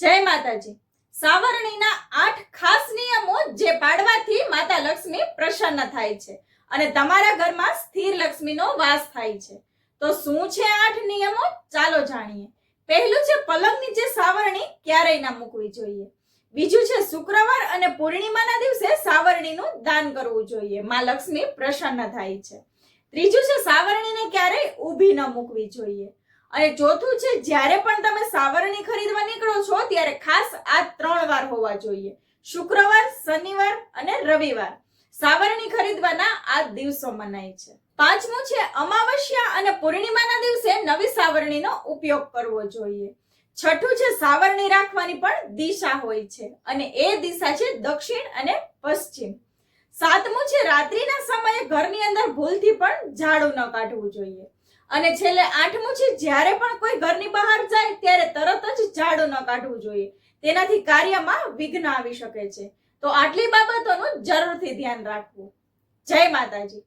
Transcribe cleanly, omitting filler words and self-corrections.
જય માતાજી। સાવરણીના 8 ખાસ નિયમો જે પાડવાથી માતા લક્ષ્મી પ્રસન્ન થાય છે અને તમારા ઘરમાં સ્થિર લક્ષ્મીનો વાસ થાય છે। તો શું છે 8 નિયમો? ચાલો જાણીએ। પહેલું છે પલંગ નીચે સાવરણી ક્યારેય ના મૂકવી જોઈએ। બીજું છે શુક્રવાર અને પૂર્ણિમાના દિવસે સાવરણીનું દાન કરવું જોઈએ, માં લક્ષ્મી પ્રસન્ન થાય છે। ત્રીજું છે સાવરણીને ક્યારેય ઊભી ન મૂકવી જોઈએ। અને ચોથું છે જ્યારે પણ તમે સાવરણી ખરીદવા નીકળો છો ત્યારે ખાસ આ 3 વાર હોવા જોઈએ, શુક્રવાર, શનિવાર અને રવિવાર સાવરણી ખરીદવાના આ દિવસો મનાય છે। પાંચમું છે અમાવસ્યા અને પૂર્ણિમાના દિવસે નવી સાવરણીનો ઉપયોગ કરવો જોઈએ। છઠ્ઠું છે સાવરણી રાખવાની પણ દિશા હોય છે અને એ દિશા છે દક્ષિણ અને પશ્ચિમ। સાતમું છે રાત્રિના સમયે ઘરની અંદર ભૂલથી પણ ઝાડુ ન કાઢવું જોઈએ। અને છેલ્લે આઠમું છે જ્યારે પણ કોઈ ઘરની બહાર જાય ત્યારે તરત જ ઝાડુ ન કાઢવું જોઈએ, તેનાથી કાર્યમાં વિઘ્ન આવી શકે છે। તો આટલી બાબતોનું જરૂરથી ધ્યાન રાખવું। જય માતાજી।